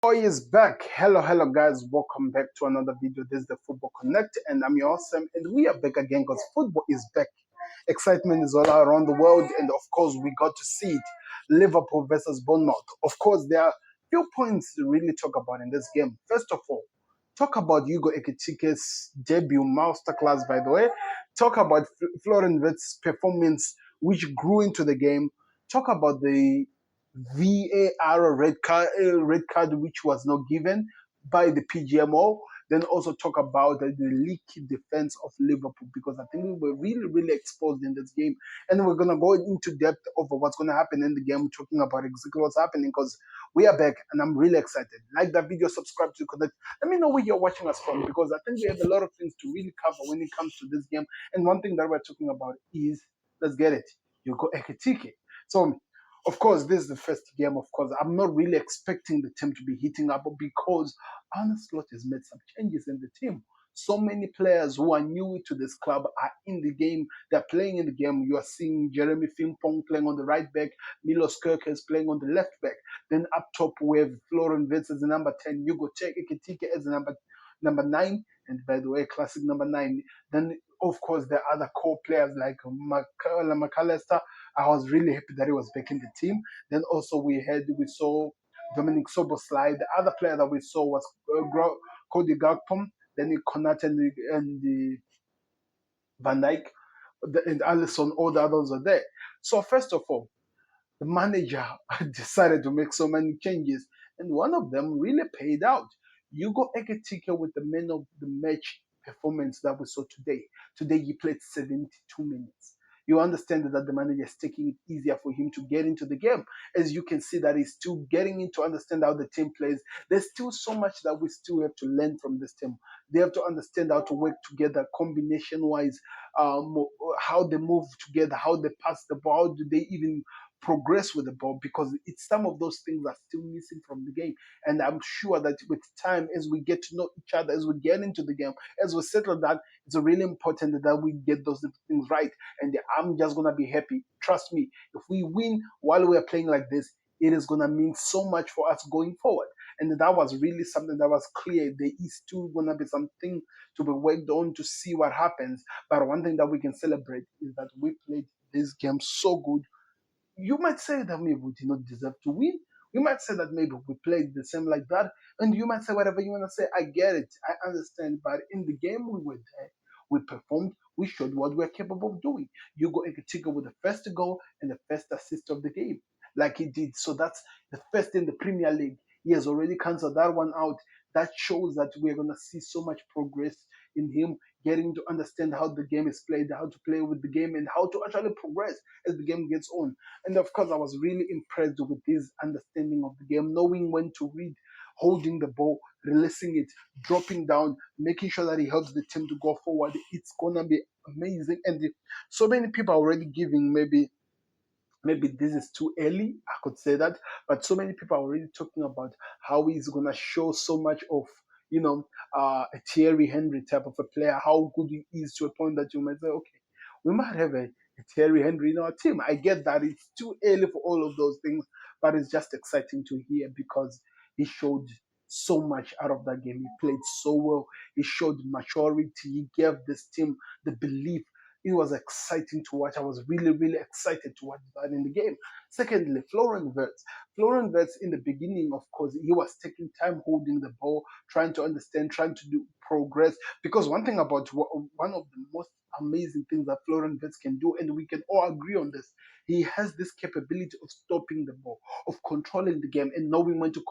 Boy is back. Hello, guys. Welcome back to another video. This is the Football Connect, and I'm your awesome. And we are back again because football is back. Excitement is all around the world, and of course, we got to see it. Liverpool versus Bournemouth. Of course, there are few points to really talk about in this game. First of all, talk about Hugo Ekitike's debut masterclass, by the way. Talk about Florian Wirtz's performance, which grew into the game. Talk about the VAR red card which was not given by the PGMO. Then also talk about the leaky defense of Liverpool because I think we were really exposed in this game, and we're gonna go into depth over what's gonna happen in the game, talking about exactly what's happening because we are back and I'm really excited. Like that video, subscribe to Connect. Let me know where you're watching us from because I think we have a lot of things to really cover when it comes to this game. And one thing that we're talking about is let's get it. You go Ekitike. So of course, this is the first game. Of course, I'm not really expecting the team to be heating up because Arne Slot has made some changes in the team. So many players who are new to this club are in the game. They're playing in the game. You are seeing Jeremy Frimpong playing on the right back. Milos Kerkez playing on the left back. Then up top we have Florian Wirtz as the number 10. Hugo Ekitike as the number 9. And by the way, classic number 9. Then of course the other core players like McAllister. I was really happy that he was back in the team. Then also we saw Dominic Soboslai. The other player that we saw was Cody Gakpom. Then Konate and Van Dijk and Allison. All the others are there. So first of all, the manager decided to make so many changes, and one of them really paid out. Hugo Ekitike with the man of the match performance that we saw today. Today he played 72 minutes. You understand that the manager is taking it easier for him to get into the game. As you can see that he's still getting in to understand how the team plays. There's still so much that we still have to learn from this team. They have to understand how to work together combination-wise, how they move together, how they pass the ball, how do they even progress with the ball because it's some of those things are still missing from the game. And I'm sure that with time, as we get to know each other, as we get into the game, as we settle that, it's really important that we get those things right. And I'm just gonna be happy. Trust me, if we win while we're playing like this, it is gonna mean so much for us going forward. And that was really something that was clear. There is still gonna be something to be worked on to see what happens. But one thing that we can celebrate is that we played this game so good. You might say that maybe we did not deserve to win. You might say that maybe we played the same like that. And you might say whatever you want to say. I get it. I understand. But in the game, we were there. We performed. We showed what we're capable of doing. Hugo Ekitike with the first goal and the first assist of the game, like he did. So that's the first in the Premier League. He has already cancelled that one out. That shows that we're going to see so much progress in him getting to understand how the game is played, how to play with the game, and how to actually progress as the game gets on. And of course, I was really impressed with his understanding of the game, knowing when to read, holding the ball, releasing it, dropping down, making sure that he helps the team to go forward. It's gonna be amazing. And so many people are already giving maybe this is too early, I could say that, but so many people are already talking about how he's gonna show so much of a Thierry Henry type of a player, how good he is to a point that you might say, okay, we might have a Thierry Henry in our team. I get that it's too early for all of those things, but it's just exciting to hear because he showed so much out of that game. He played so well. He showed maturity. He gave this team the belief. It was exciting to watch. I was really excited to watch that in the game. Secondly, Florian Wirtz. Florian Wirtz in the beginning, of course, he was taking time holding the ball, trying to understand, trying to do progress. Because one thing about one of the most amazing things that Florian Wirtz can do, and we can all agree on this, he has this capability of stopping the ball, of controlling the game, and knowing when to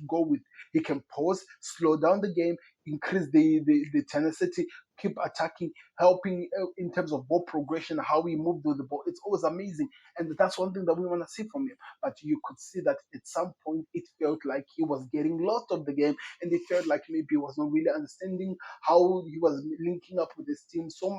go with. He can pause, slow down the game, increase the tenacity, keep attacking, helping in terms of ball progression, how he moved with the ball. It's always amazing. And that's one thing that we want to see from him. But you could see that at some point it felt like he was getting lost of the game and it felt like maybe he was not really understanding how he was linking up with his team so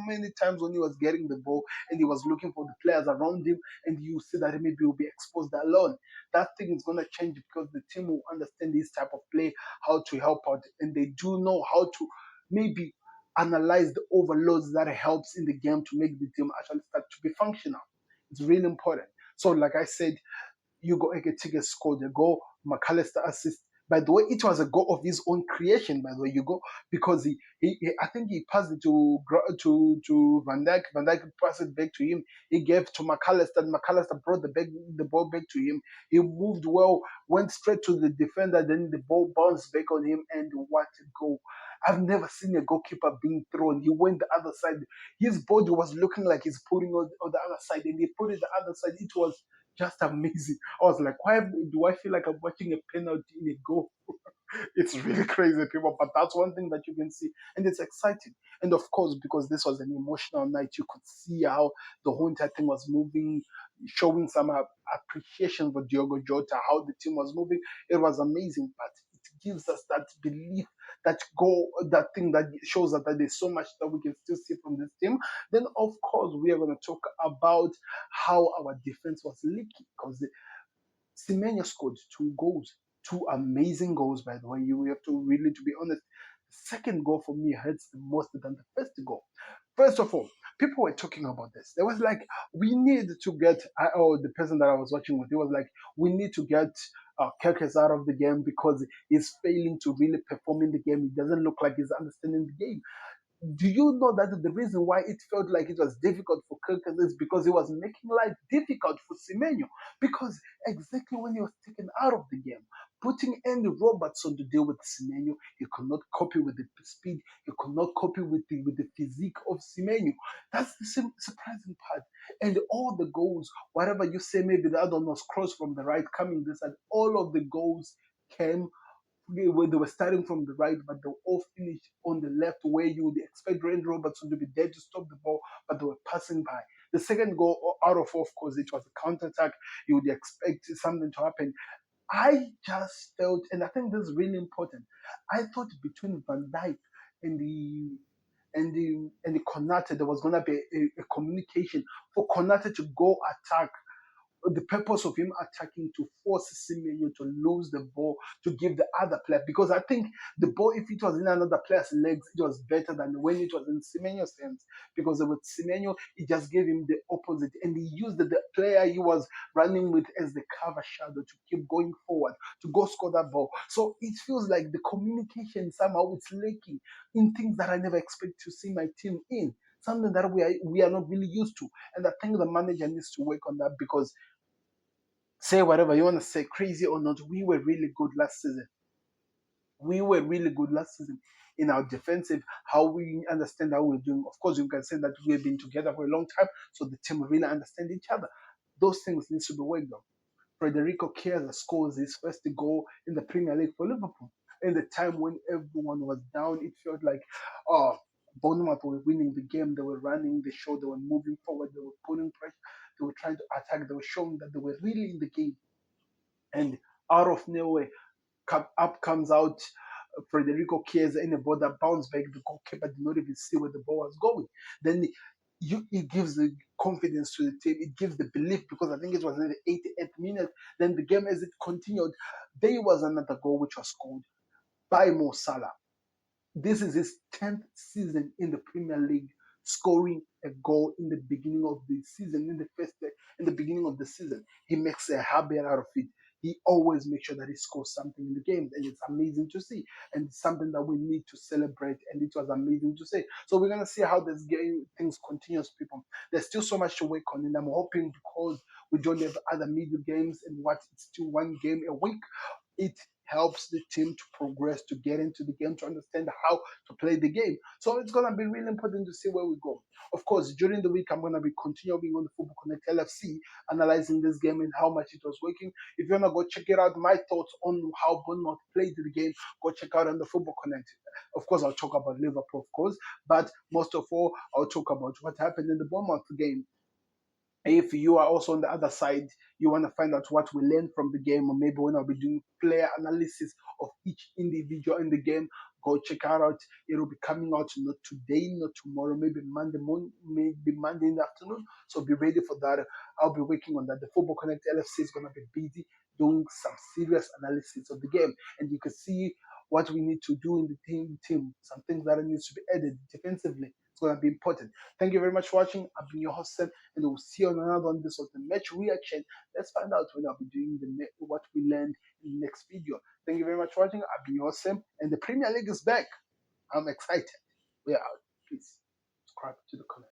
many times when he was getting the ball and he was looking for the players around him and you see that maybe he'll be exposed alone. That thing is going to change because the team will understand this type of play, how to help out, and they do know how to maybe analyze the overloads that helps in the game to make the team actually start to be functional. It's really important. So, like I said, Hugo Ekitike scored a goal, McAllister assist, By the way, it was a goal of his own creation. By the way, Hugo, because I think he passed it to Van Dijk. Van Dijk passed it back to him. He gave to McAllister. And McAllister brought the ball back to him. He moved well, went straight to the defender. Then the ball bounced back on him, and what a goal! I've never seen a goalkeeper being thrown. He went the other side. His body was looking like he's putting on the other side, and he put it the other side. It was just amazing. I was like, why do I feel like I'm watching a penalty in a goal? It's really crazy, people. But that's one thing that you can see, and it's exciting. And of course, because this was an emotional night, you could see how the whole entire thing was moving, showing some appreciation for Diogo Jota, how the team was moving. It was amazing, but it gives us that belief, that goal, that thing that shows that there's so much that we can still see from this team. Then, of course, we are going to talk about how our defense was leaking, because Semenyo scored 2 goals, 2 amazing goals, by the way. You have to really, to be honest, the second goal for me hurts the most than the first goal. First of all, people were talking about this. There was like, we need to get, the person that I was watching with, he was like, we need to get Kerkez out of the game because he's failing to really perform in the game. He doesn't look like he's understanding the game. Do you know that the reason why it felt like it was difficult for Kirkens is because he was making life difficult for Semenyo? Because exactly when he was taken out of the game, putting Andy Robertson to deal with Semenyo, he could not copy with the speed, he could not copy with the physique of Semenyo. That's the surprising part. And all the goals, whatever you say, maybe the other one was crossed from the right, coming this side, all of the goals came they were starting from the right, but they were all finished on the left, where you would expect Randy Robertson to be there to stop the ball, but they were passing by. The second goal, out of course, it was a counter attack. You would expect something to happen. I just felt, and I think this is really important. I thought between Van Dijk and the Konate, there was gonna be a communication for Konate to go attack, the purpose of him attacking, to force Simeone to lose the ball, to give the other player. Because I think the ball, if it was in another player's legs, it was better than when it was in Simeone's hands. Because with Simeone, he just gave him the opposite, and he used the player he was running with as the cover shadow to keep going forward, to go score that ball. So it feels like the communication somehow it's lacking in things that I never expect to see my team in. Something that we are not really used to. And I think the manager needs to work on that, because say whatever you want to say, crazy or not, we were really good last season. We were really good last season in our defensive, how we understand how we're doing. Of course, you can say that we've been together for a long time, so the team really understand each other. Those things need to be worked on. Federico Chiesa scores his first goal in the Premier League for Liverpool. In the time when everyone was down, it felt like, oh, Bournemouth were winning the game. They were running the show. They were moving forward. They were putting pressure. They were trying to attack. They were showing that they were really in the game. And out of nowhere, up comes out Federico Chiesa in a ball that bounced back. The goalkeeper did not even see where the ball was going. Then it gives the confidence to the team. It gives the belief, because I think it was in the 88th minute. Then the game, as it continued, there was another goal which was scored by Mo Salah. This is his 10th season in the Premier League, scoring a goal in the beginning of the season, in the beginning of the season. He makes a habit out of it. He always makes sure that he scores something in the game, and it's amazing to see. And it's something that we need to celebrate, and it was amazing to see. So we're gonna see how this game things continues, people. There's still so much to work on, and I'm hoping, because we don't have other middle games, and what it's still one game a week, it helps the team to progress, to get into the game, to understand how to play the game. So it's gonna be really important to see where we go. Of course, during the week, I'm gonna be continuing on the Football Connect LFC, analyzing this game and how much it was working. If you wanna go check it out, my thoughts on how Bournemouth played the game, go check out on the Football Connect. Of course, I'll talk about Liverpool, of course, but most of all, I'll talk about what happened in the Bournemouth game. If you are also on the other side, you want to find out what we learned from the game, or maybe when I'll be doing player analysis of each individual in the game, go check out. It will be coming out not today, not tomorrow, maybe Monday morning, maybe Monday in the afternoon. So be ready for that. I'll be working on that. The Football Connect LFC is going to be busy doing some serious analysis of the game, and you can see what we need to do in the team, some things that needs to be added defensively, It's gonna be important. Thank you very much for watching. I've been your host Sam, and we'll see you on another one. This was the match reaction. Let's find out when I'll be doing what we learned in the next video. Thank you very much for watching. I've been your host Sam, and the Premier League is back. I'm excited. We are out. Please subscribe to the comment.